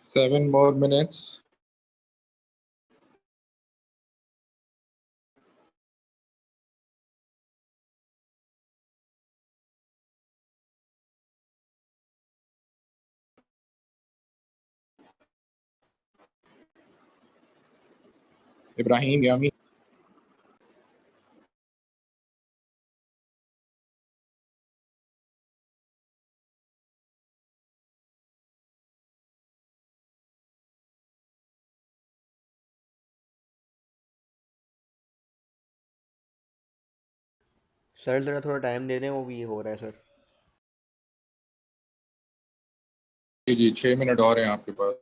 7 more minutes. Ibrahim, Yami. Sir ज़रा थोड़ा time दे दें, वो भी हो रहा है सर। जी 6 मिनट और हैं आपके पास।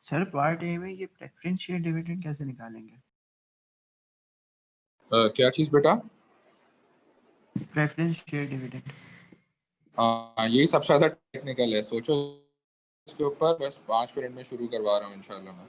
सर पार्ट ए में ये प्रेफरेंस शेयर डिविडेंड कैसे निकालेंगे? क्या चीज बेटा? Preference share dividend. हाँ, यही सबसे ज्यादा टेक्निकल है, सोचो इसके ऊपर। बस 5 मिनट में शुरू करवा रहा हूँ इंशाल्लाह मैं।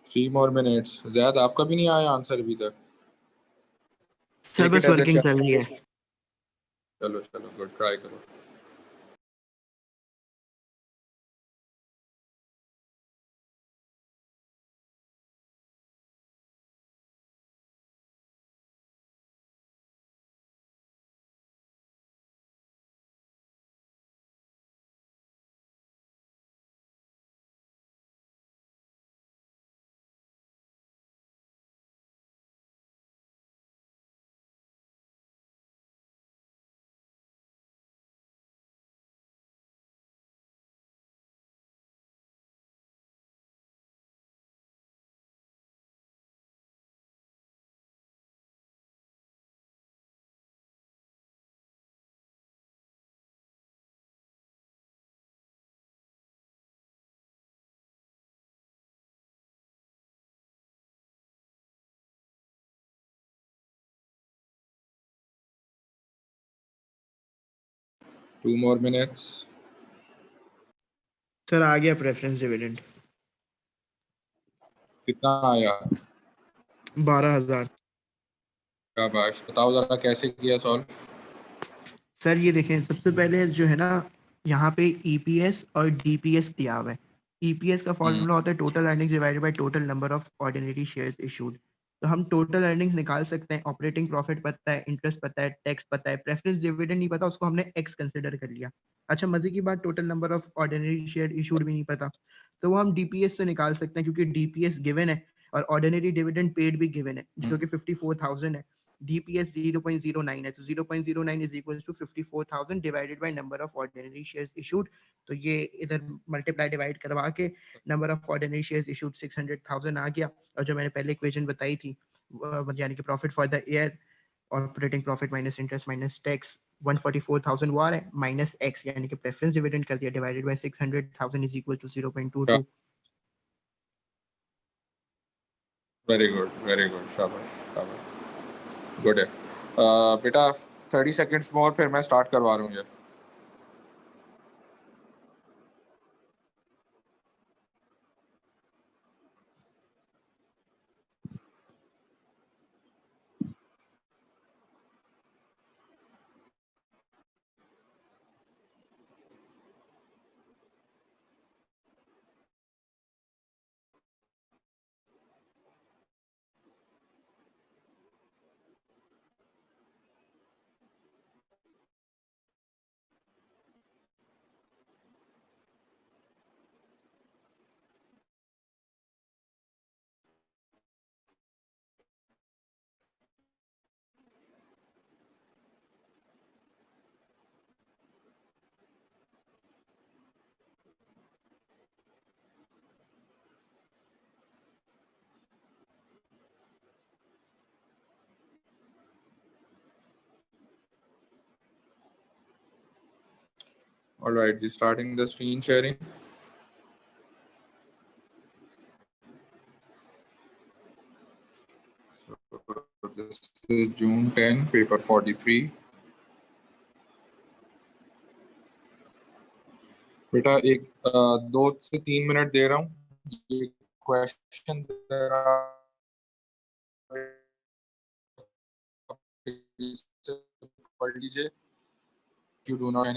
Three more minutes. ज़ैद, आपका भी नहीं आया आंसर अभी तक? सर बस वर्किंग चल रही है। चलो चलो, गुड, ट्राई करो। Two more minutes. सर आ गया प्रेफरेंस डिविडेंड। कितना आया? 12,000। शाबाश, बताओ जरा कैसे किया सॉल्व? सर ये देखें, सबसे पहले जो है ना, यहाँ पे ईपीएस और डीपीएस दिया हुआ है। ईपीएस का फॉर्मूला होता है total earnings divided by total number of ordinary shares issued. तो हम टोटल अर्निंग्स निकाल सकते हैं, ऑपरेटिंग प्रॉफिट पता है, इंटरेस्ट पता है, टैक्स पता है, प्रेफरेंस डिविडेंड नहीं पता, उसको हमने एक्स कंसिडर कर लिया। अच्छा, मजे की बात, total number of ordinary share issued भी नहीं पता, तो वो हम डीपीएस से निकाल सकते हैं, क्योंकि डीपीएस गिवन है और ऑर्डिनरी डिविडेंड पेड भी गिवन है, जो कि 54,000 है। DPS 0.09 है, तो 0.09 is equals to 54,000 divided by number of ordinary shares issued। तो ये इधर मल्टीप्लाई डिवाइड करवा के number of ordinary shares issued 600,000 आ गया। और जो मैंने पहले इक्वेशन बताई थी, यानी कि profit for the year, operating profit minus interest minus tax, 144,000 वो आ रहा है, माइनस एक्स यानी कि प्रेफरेंस डिविडेंड कर दिया, divided by 600,000 is equal to 0.22। Very good, शाबाश शाबाश, गुड है। बेटा 30 सेकेंड्स मोर, फिर मैं स्टार्ट करवा रहा हूँ ये। All right, just starting the screen sharing. So this is June 10, paper 43. बेटा एक 2 से 3 मिनट दे रहा हूँ, ये क्वेश्चन पढ़ लीजिए। You do not.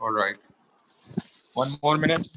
All right, 1 more minute.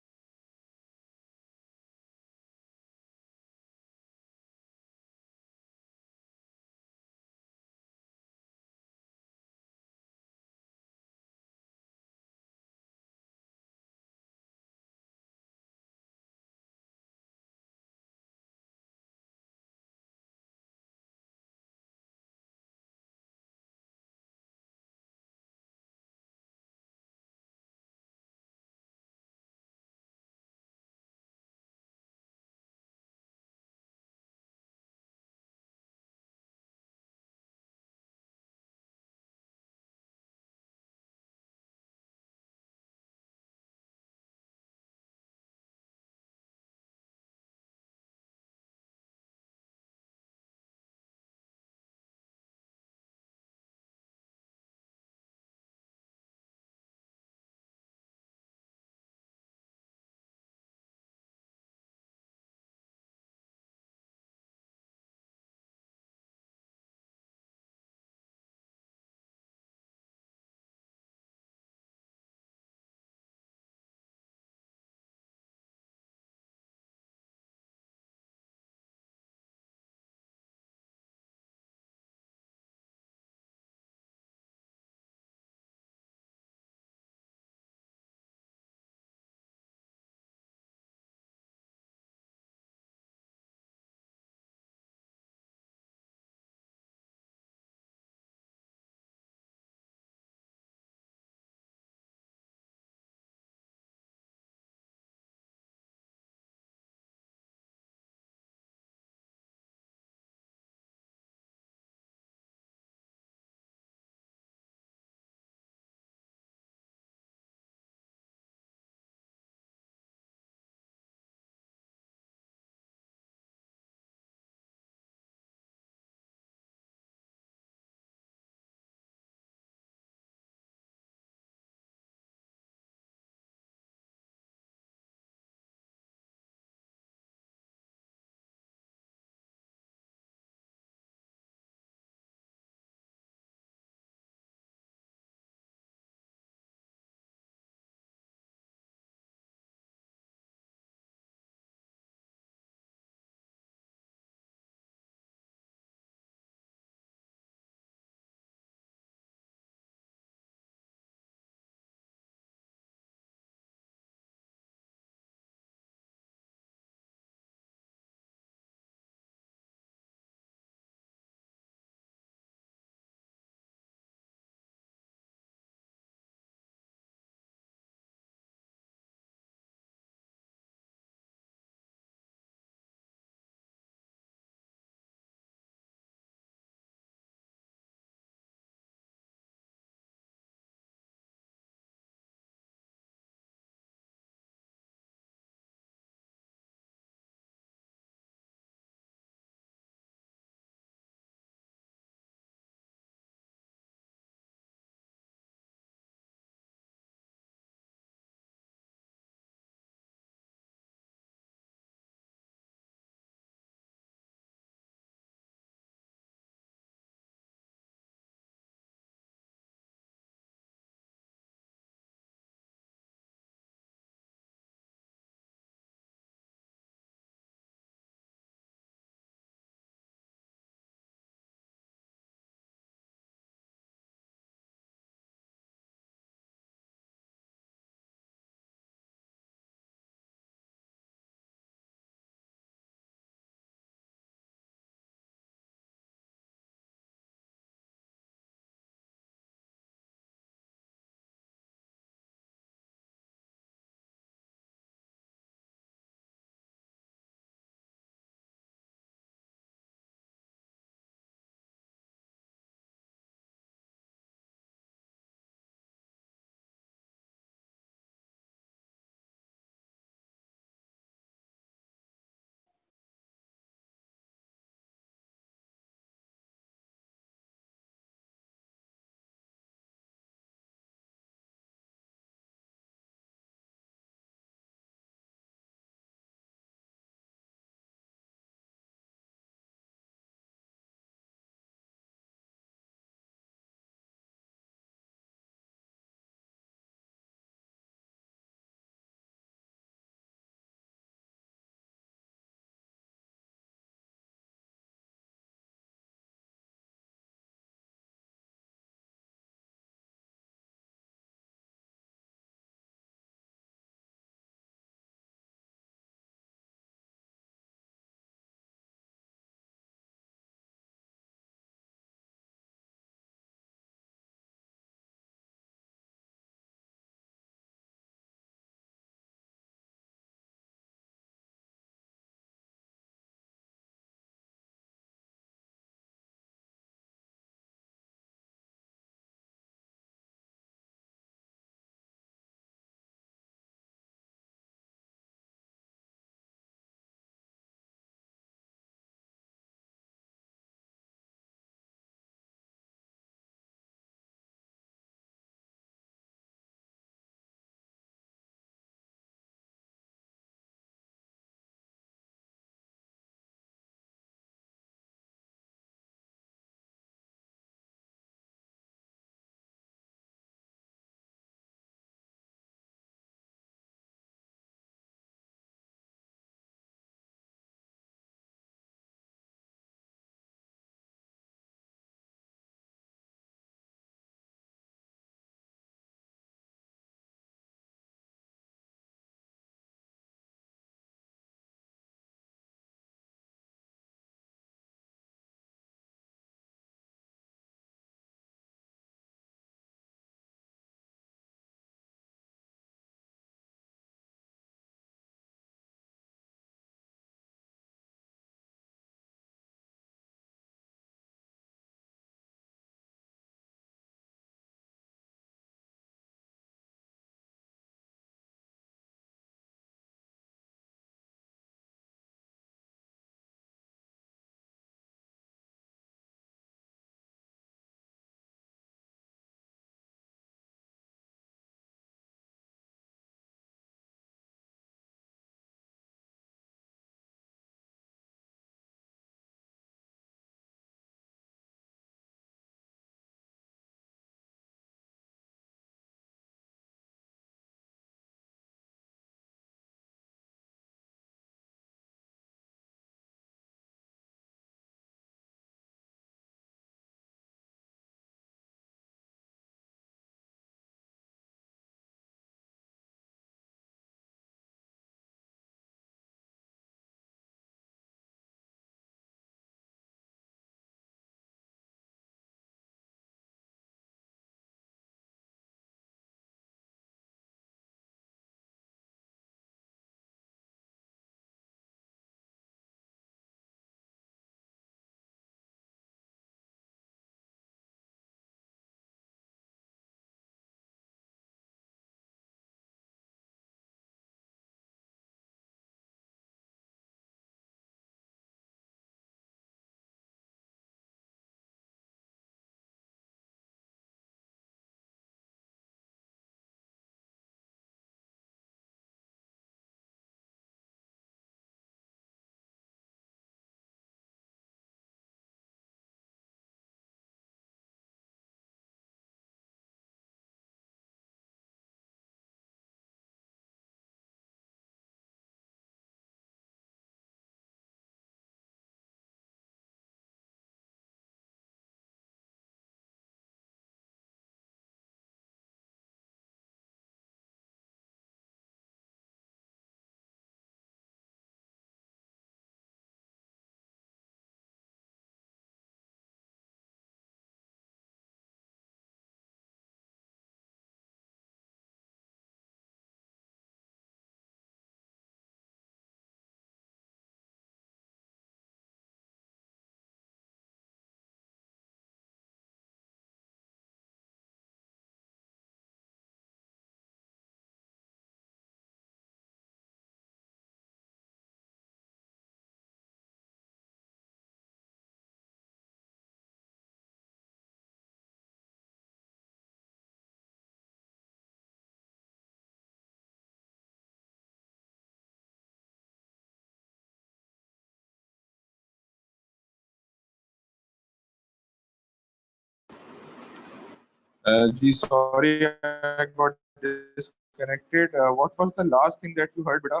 Ji sorry, I got disconnected. What was the last thing that you heard, beta?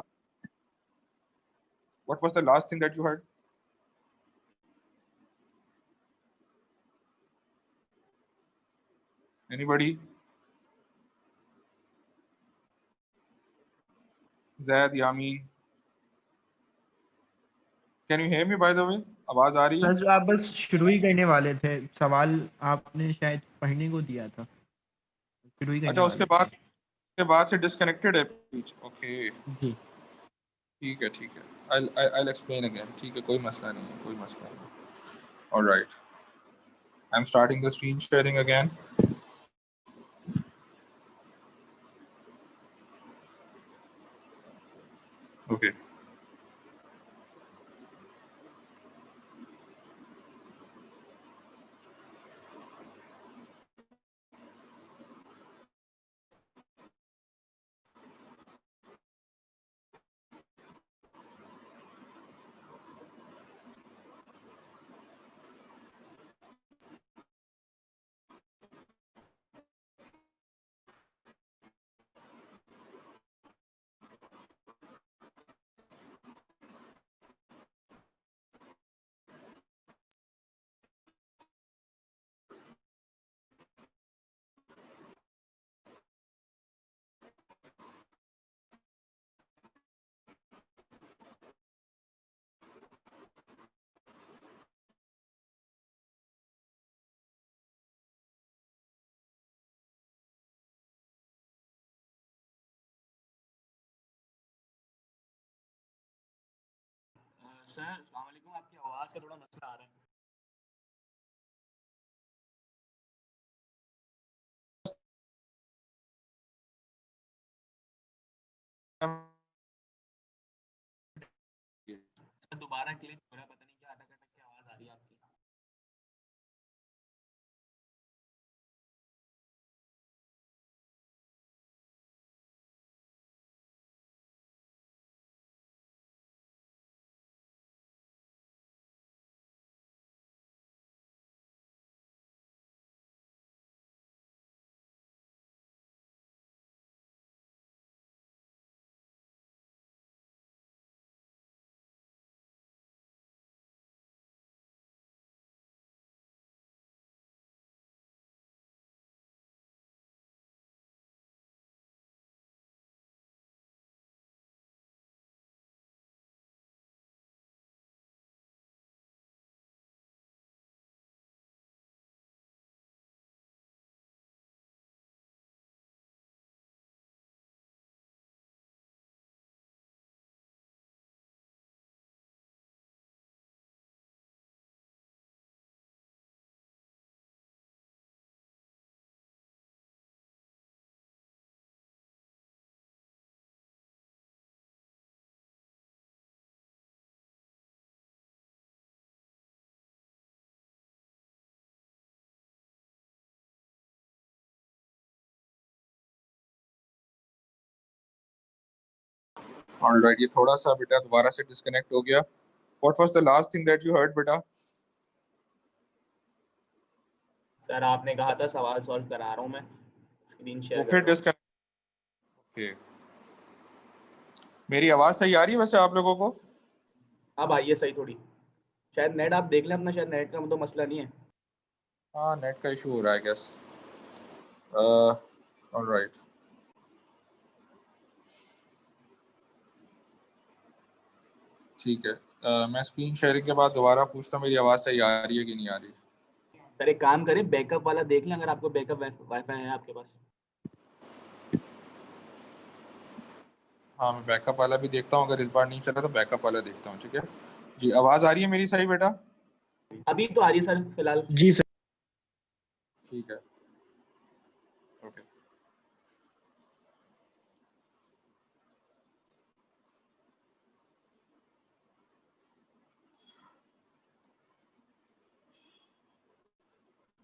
What was the last thing that you heard? Anybody? Zaid, Yamin. Can you hear me by the way? आवाज आ रही है? Sir जो आप बस शुरू ही करने वाले थे, सवाल आपने शायद पढ़ने को दिया था, शुरू ही करने अच्छा, वाले उसके बाद से डिस्कनेक्टेड है बीच। ओके, जी। ठीक है ठीक है। I'll explain again. ठीक है, कोई मसला नहीं है, कोई मसला नहीं। All right, I'm starting the screen sharing again. Okay. Sir अस्सलाम वालेकुम, आपकी आवाज़ का थोड़ा मसला आ रहा है। सर दोबारा क्लिक हो रहा है, पता नहीं क्या अटक अटक के आवाज़ आ रही है आपकी। All right, ये थोड़ा सा बेटा दोबारा से डिस्कनेक्ट हो गया। What was the last thing that you heard, बेटा? सर आपने कहा था सवाल सॉल्व करा रहा हूँ मैं, स्क्रीन शेयर तो कर फिर रहा हूँ। डिस्कनेक्ट। ओके, मेरी आवाज सही आ रही है वैसे आप लोगों को? अब आइए सही थोड़ी, शायद नेट आप देख लें अपना, शायद नेट का तो मसला नहीं है। हाँ, नेट का इशू हो रहा है गेस। ऑल राइट, ठीक है। मैं स्क्रीन शेयरिंग के बाद दोबारा पूछता हूँ, मेरी आवाज सही आ रही है कि नहीं आ रही? सर एक काम करें, बैकअप वाला देख लें, अगर आपको बैकअप वाईफाई है आपके पास। हाँ, मैं बैकअप वाला भी देखता हूँ, अगर इस बार नहीं चला तो बैकअप वाला देखता हूँ। ठीक है जी, आवाज आ रही है मेरी सही बेटा? अभी तो आ रही है सर फिलहाल। जी सर। ठीक है, ओके।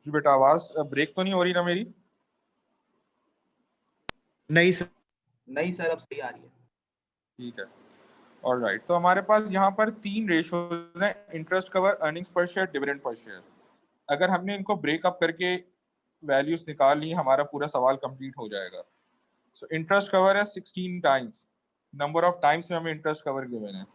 जी बेटा, आवाज ब्रेक तो नहीं हो रही ना मेरी? नहीं सर। नहीं सर, अब सही आ रही है। ठीक है, ऑल राइट। तो हमारे पास यहाँ पर 3 रेशियोज हैं: इंटरेस्ट कवर, अर्निंग्स पर शेयर, डिविडेंड पर शेयर। अगर हमने इनको ब्रेकअप करके वैल्यूज निकाल ली, हमारा पूरा सवाल कंप्लीट हो जाएगा। सो इंटरेस्ट कवर है 16 टाइम्स, नंबर ऑफ टाइम्स में हमें इंटरेस्ट कवर गिवन है।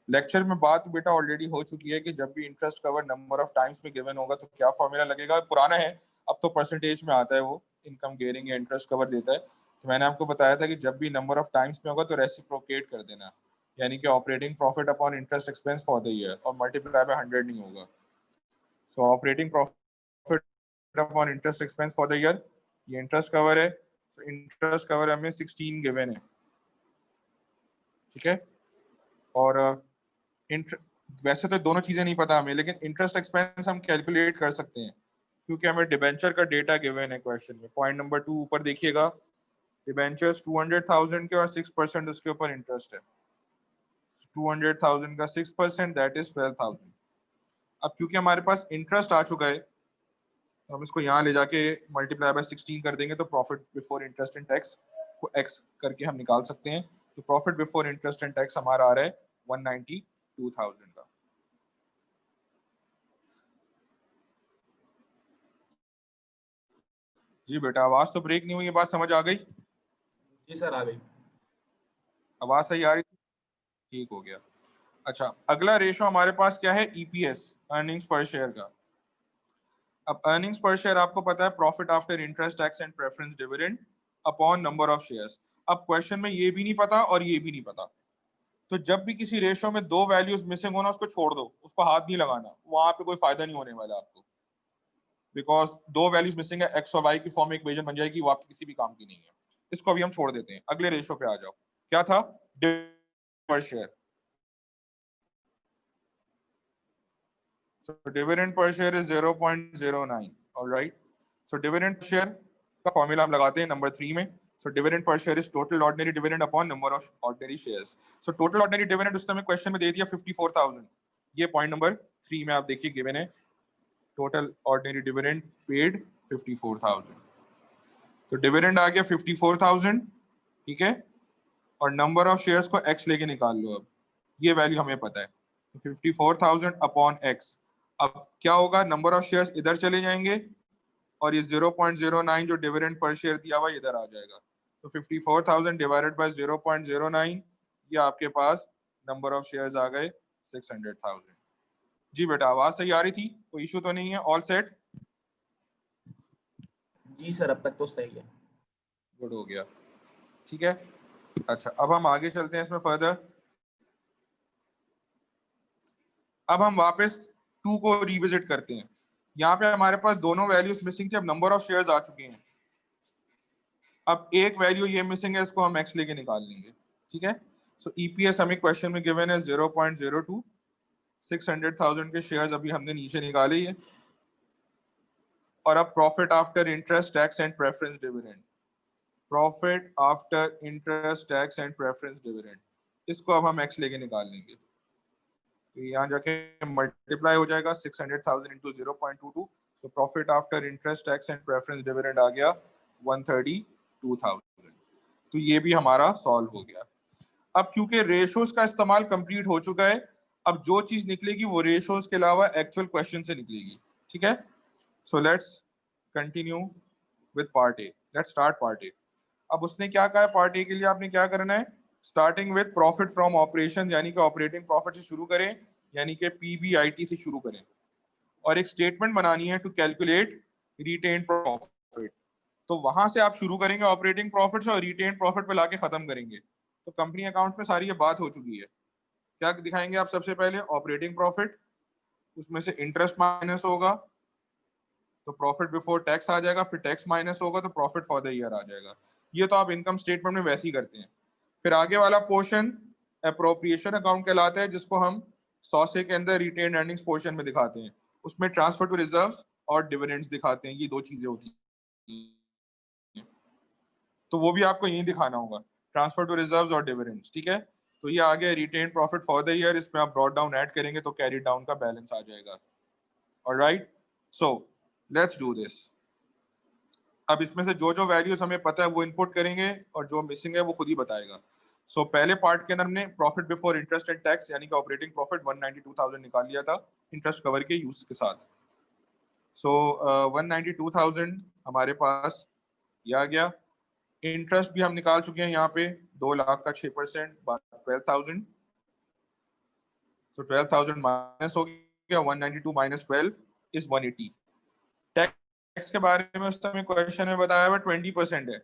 लेक्चर में बात बेटा ऑलरेडी हो चुकी है कि जब भी interest cover number of times में गिवन होगा तो क्या फॉर्मूला लगेगा, पुराना है, अब तो परसेंटेज में आता है, वो इनकम गेयरिंग या इंटरेस्ट कवर देता है। तो मैंने आपको बताया था कि जब भी नंबर ऑफ टाइम्स में होगा तो रेसिप्रोकेट कर देना, यानी कि operating profit upon interest expense for the year, और मल्टीप्लाई बाय 100 नहीं होगा। सो operating profit upon interest expense for the year, ये इंटरेस्ट कवर है। सो इंटरेस्ट कवर हमें 16 गिवन है, ठीक है। और वैसे तो दोनों चीजें नहीं पता हमें, लेकिन इंटरेस्ट एक्सपेंस हम कैलकुलेट कर सकते हैं क्योंकि हमें डिबेंचर का डेटा गिवन है क्वेश्चन में। पॉइंट नंबर 2 ऊपर देखिएगा, डिबेंचर्स 200,000 के और 6% उसके ऊपर इंटरेस्ट है। 200,000 का 6% दैट इज 12,000। अब क्योंकि हमारे पास इंटरेस्ट आ चुका है तो हम इसको यहाँ ले जाके मल्टीप्लाई बाय 16 कर देंगे, तो profit before interest and tax को एक्स करके हम निकाल सकते हैं। तो profit before interest and tax हमारा आ रहा है 192,000 का। जी बेटा, आवाज तो ब्रेक नहीं हुई, ये बात समझ आ गई? जी सर आ गई। आवाज सही आ रही थी? ठीक हो गया। अच्छा, अगला रेशो हमारे पास क्या है, ईपीएस, अर्निंग्स पर शेयर का। अब अर्निंग्स पर शेयर आपको पता है profit after interest tax and preference dividend upon number of shares. अब क्वेश्चन में ये भी नहीं पता और ये भी नहीं पता, तो जब भी किसी रेशो में दो वैल्यूज मिसिंग हो ना, उसको छोड़ दो, उसको हाथ नहीं लगाना, वहां पे कोई फायदा नहीं होने वाला आपको, बिकॉज दो वैल्यूज मिसिंग है, एक्स और वाई की फॉर्म में इक्वेशन बन जाएगी, वो आपकी किसी भी काम की नहीं है। इसको अभी हम छोड़ देते हैं, अगले रेशो पे आ जाओ। क्या था, पर share. So dividend per share is 0.09. All right. So dividend per share का फॉर्मूला हम लगाते हैं नंबर 3 में। So dividend per share is total ordinary dividend upon number of ordinary shares. So total ordinary dividend उस समय question में दे दिया 54,000। ये पॉइंट नंबर 3 में आप देखिए गिवन है, total ordinary dividend paid 54,000। तो डिविडेंड आ गया 54,000, ठीक है, और नंबर ऑफ शेयर्स को x लेके निकाल लो। अब ये वैल्यू हमें पता है, तो 54,000 अपॉन x। अब क्या होगा, नंबर ऑफ शेयर्स इधर चले जाएंगे और ये 0.09 जो डिविडेंड पर शेयर दिया हुआ इधर आ जाएगा। तो 54,000 डिवाइडेड बाय 0.09, ये आपके पास नंबर ऑफ शेयर्स आ गए 600,000। जी बेटा, आवाज सही आ रही थी? कोई इशू तो नहीं है? All set? जी सर अब तक तो सही है। गुड हो गया, ठीक है। अच्छा, अब हम आगे चलते हैं इसमें फर्दर। अब हम वापस 2 को रिविजिट करते हैं। यहाँ पे हमारे पास दोनों वैल्यूज मिसिंग थे, अब नंबर ऑफ शेयर्स आ चुके हैं। अब एक वैल्यू ये मिसिंग है, इसको हम x लेके निकाल लेंगे, ठीक है। सो ईपीएस हमें क्वेश्चन में गिवन है 0.02, 600,000 के शेयर्स अभी हमने नीचे निकाले ही है। और अब profit after interest tax and preference dividend, profit after interest tax and preference dividend, इसको अब हम x लेके निकाल लेंगे। तो यहाँ जाके मल्टीप्लाई हो जाएगा 600,000 into 0.22। So profit after interest tax and preference dividend आ गया 132,000। तो ये भी हमारा सॉल्व हो गया। अब क्योंकि रेशोज का इस्तेमाल कंप्लीट हो चुका है, अब जो चीज निकलेगी वो रेशोज के अलावा एक्चुअल क्वेश्चन से निकलेगी, ठीक है। So let's continue with part A, let's start part A. अब उसने क्या कहा है पार्ट ए के लिए, आपने क्या करना है, starting with profit from operation, यानी कि ऑपरेटिंग प्रॉफिट से शुरू करें, यानी कि पीबीआईटी से शुरू करें, और एक स्टेटमेंट बनानी है टू कैलकुलेट रिटेन्ड प्रॉफिट। तो वहां से आप शुरू करेंगे ऑपरेटिंग प्रॉफिट से और रिटेन्ड प्रॉफिट पे लाके खत्म करेंगे। तो कंपनी अकाउंट्स में सारी ये बात हो चुकी है। क्या दिखाएंगे आप, सबसे पहले ऑपरेटिंग प्रॉफिट, उसमें से इंटरेस्ट माइनस होगा तो प्रॉफिट बिफोर टैक्स आ जाएगा, फिर टैक्स माइनस होगा तो प्रॉफिट फॉर द ईयर आ जाएगा। ये तो आप इनकम स्टेटमेंट में वैसे ही करते हैं। फिर आगे वाला पोर्शन अप्रोप्रिएशन अकाउंट कहलाता है, जिसको हम 100 के अंदर रिटेन अर्निंग्स पोर्शन में दिखाते हैं। उसमें ट्रांसफर टू रिजर्व्स और डिविडेंड्स दिखाते हैं, ये दो चीजें होती हैं। तो वो भी आपको यही दिखाना होगा, ट्रांसफर टू रिजर्व्स और डिविडेंड्स, ठीक है। तो ये आ गया retain profit for the year, इसमें आप ब्रॉट डाउन ऐड करेंगे तो कैरी डाउन का बैलेंस आ जाएगा। Alright, so let's do this. अब इसमें से जो जो वैल्यूज हमें पता है वो इनपुट करेंगे और जो मिसिंग है वो खुद ही बताएगा। सो पहले पार्ट के अंदर हमने profit before interest and tax यानी कि ऑपरेटिंग प्रॉफिट 192,000 निकाल लिया था इंटरेस्ट कवर के यूज के साथ। सो 192,000 हमारे पास ये आ गया। इंटरेस्ट भी हम निकाल चुके हैं यहाँ पे 2 लाख का 6% 12,000। सो 12,000 माइनस हो गया, 192 माइनस 12 इज 180। टैक्स के बारे में उस समय क्वेश्चन में बताया हुआ 20% है।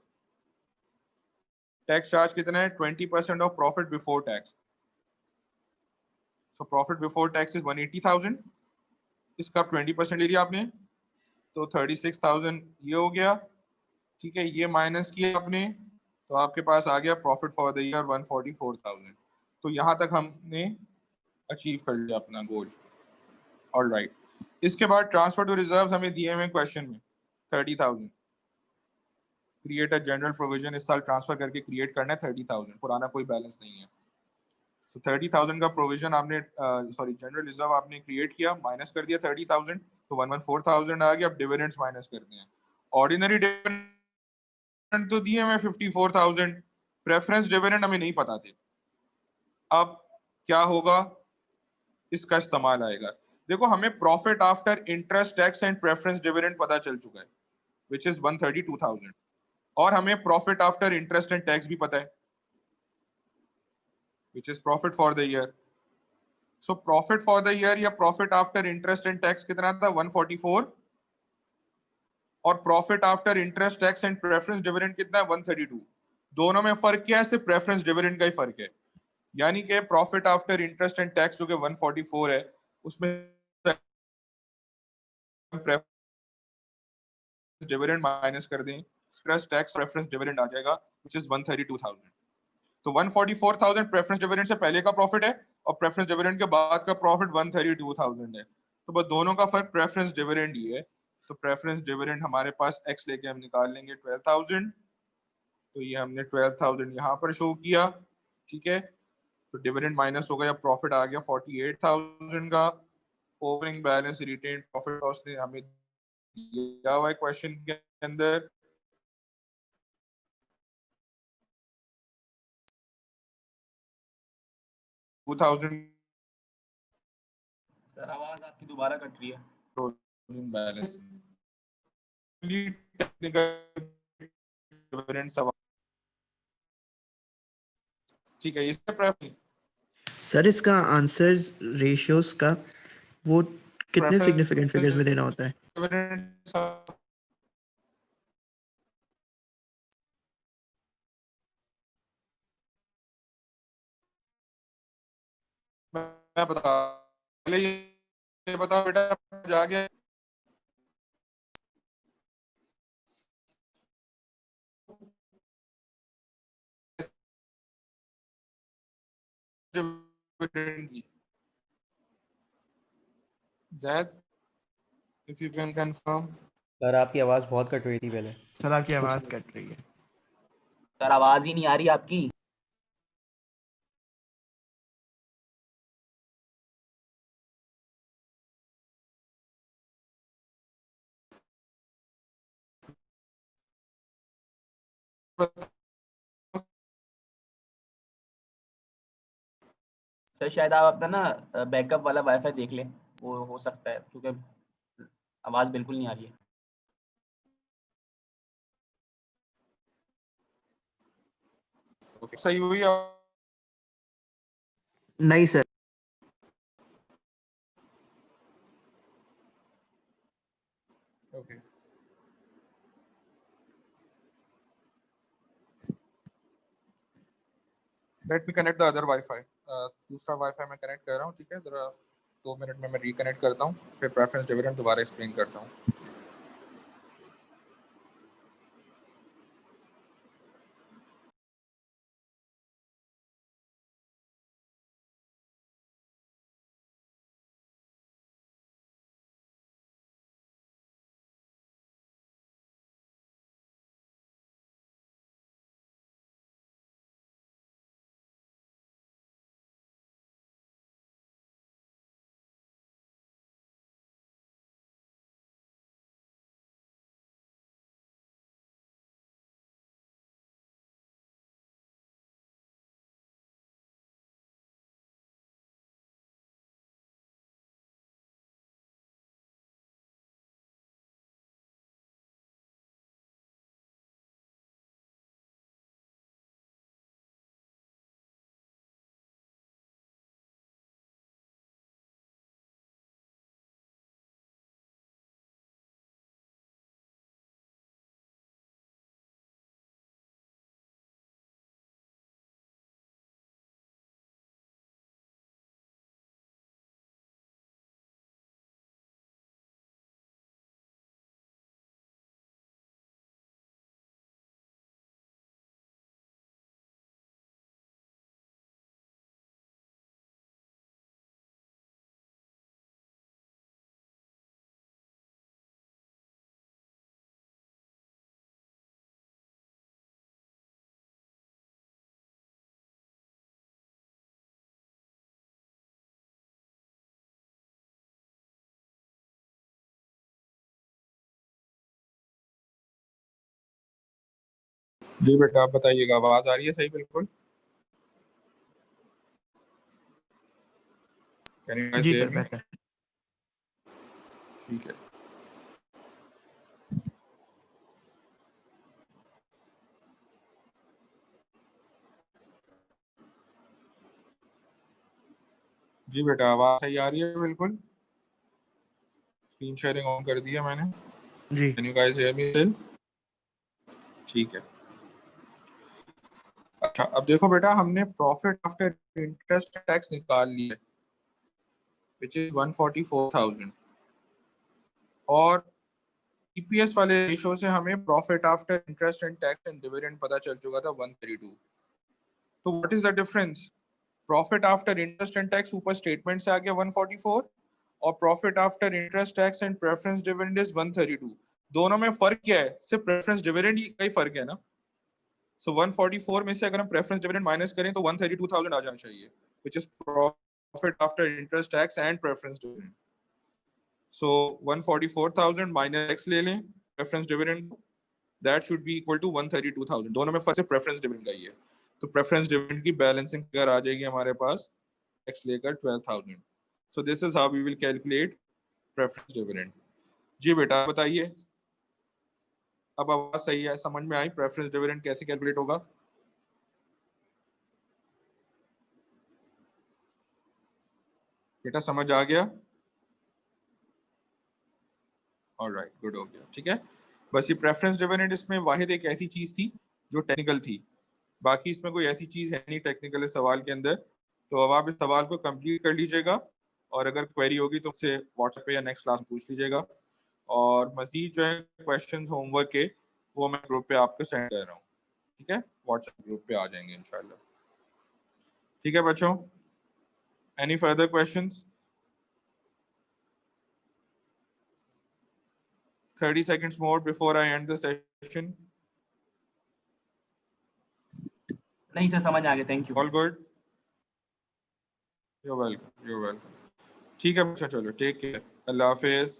टैक्स चार्ज कितना है? 20% of profit before tax. So profit before tax is 180,000। इसका 20% ले लिया आपने तो 36,000 ये हो गया। ठीक है, ये माइनस किया आपने तो आपके पास आ गया प्रॉफिट फॉर द ईयर 144,000। तो यहाँ तक हमने अचीव कर लिया अपना गोल। ऑलराइट, इसके बाद ट्रांसफर टू रिजर्व्स हमें दिए हुए क्वेश्चन में 30,000। क्रिएट अ जनरल प्रोविजन, इस साल ट्रांसफर करके क्रिएट करना है 30,000, पुराना कोई बैलेंस नहीं है। तो 30,000 का प्रोविजन आपने सॉरी जनरल रिजर्व आपने क्रिएट किया, माइनस कर दिया 30,000 तो 114,000 आ गया। अब डिविडेंड्स माइनस करते हैं। ऑर्डिनरी डिविडेंड तो दिए हमें 54,000, प्रेफरेंस डिविडेंड हमें नहीं पता थे। अब क्या होगा, इसका इस्तेमाल आएगा। देखो, हमें profit after interest tax and preference dividend पता चल चुका है विच इज 132,000, और हमें profit after interest and tax भी पता है which is profit for the year. So profit for the year या profit after interest and tax कितना था? 144। और profit after interest tax and preference dividend कितना है? 132। दोनों में फर्क क्या है? सिर्फ प्रेफरेंस डिविडेंड का ही फर्क है। यानी कि profit after interest and tax जो कि 144 है, उसमें डिविडेंड माइनस कर दें, इंटरेस्ट टैक्स प्रेफरेंस डिविडेंड आ जाएगा which is 132,000। तो 144,000 प्रेफरेंस डिविडेंड से पहले का प्रॉफिट है और प्रेफरेंस डिविडेंड के बाद का प्रॉफिट 132,000 है। तो बस दोनों का फर्क प्रेफरेंस डिविडेंड ही है। तो प्रेफरेंस डिविडेंड हमारे पास x लेके हम निकाल लेंगे 12,000। तो ये हमने 12,000 यहाँ पर शो किया। ठीक है, तो डिविडेंड माइनस हो गया, प्रॉफिट आ गया 48,000 का। ओपनिंग बैलेंस रिटेन प्रॉफिट उसने हमें दिया हुआ है क्वेश्चन के अंदर। सर आवाज आपकी दोबारा कट रही है। बैलेंस टेक्निकल डिविडेंड सवाल। ठीक है, इससे प्रेफरेंस सर इसका आंसर रेशियोज का वो कितने सिग्निफिकेंट फिगर्स में देना होता है? डिविडेंड मैं बता, पहले ये बताओ बेटा, जा गया डिविडेंड की? Zaid, if you can confirm. Sir आपकी आवाज़ बहुत कट रही थी पहले। सर आपकी आवाज कट रही है। सर आवाज ही नहीं आ रही आपकी। सर शायद आप अपना ना बैकअप वाला वाईफाई देख लें, वो हो सकता है, क्योंकि आवाज बिल्कुल नहीं आ रही है। सही हुई? नहीं sir. Okay, let me connect the other wifi. दूसरा वाईफाई मैं कनेक्ट कर रहा हूँ। ठीक है, जरा 2 मिनट में मैं रिकनेक्ट करता हूँ, फिर प्रेफरेंस डिविडेंड दोबारा एक्सप्लेन करता हूँ। जी बेटा आप बताइएगा, आवाज आ रही है सही बिल्कुल? Can you guys जी hear सर me? बेहतर। ठीक है। जी बेटा आवाज सही आ रही है बिल्कुल? स्क्रीन शेयरिंग ऑन कर दी है मैंने। जी Can you guys hear me still? ठीक है। अच्छा अब देखो बेटा, हमने प्रॉफिट आफ्टर इंटरेस्ट टैक्स निकाल लिया विच इज 144,000 और ईपीएस वाले रेशो से हमें profit after interest and tax and dividend पता चल चुका था 132। तो what is the difference? Profit after interest and tax ऊपर स्टेटमेंट से आ गया 144 और profit after interest tax and preference dividend is 132। दोनों में फर्क क्या है? सिर्फ प्रेफरेंस डिविडेंड ही का ही फर्क है ना। सो 144 में से अगर हम प्रेफरेंस डिविडेंड माइनस करें तो 132,000 आ जाना चाहिए which is profit after interest tax and preference dividend. So 144,000 minus x ले लें preference dividend, that should be equal to 132,000। दोनों में फर्क सिर्फ प्रेफरेंस डिविडेंड का ही है। तो प्रेफरेंस डिविडेंड की बैलेंसिंग फिगर आ जाएगी हमारे पास x लेकर 12,000। So this is how we will calculate preference dividend. जी बेटा बताइए, अब आवाज सही है, समझ में आई प्रेफरेंस डिविडेंड कैसे कैलकुलेट होगा? बेटा समझ आ गया? ऑलराइट गुड, हो गया ठीक है। बस ये प्रेफरेंस डिविडेंड इसमें वाहिद एक ऐसी चीज थी जो टेक्निकल थी, बाकी इसमें कोई ऐसी चीज है नहीं टेक्निकल इस सवाल के अंदर। तो अब आप इस सवाल को कंप्लीट कर लीजिएगा और अगर क्वेरी होगी तो उससे व्हाट्सएप पे या नेक्स्ट क्लास में पूछ लीजिएगा। और मजीद जो है क्वेश्चंस होमवर्क के वो मैं ग्रुप पे आपको सेंड कर रहा हूँ, ठीक है? व्हाट्सएप ग्रुप पे आ जाएंगे इंशाल्लाह। ठीक है बच्चों, any further questions? 30 seconds more before I end the session. नहीं सर समझ आ गया, thank you. All good? You're welcome. You're welcome. ठीक है बच्चा, चलो टेक केयर, अल्लाह हाफिज।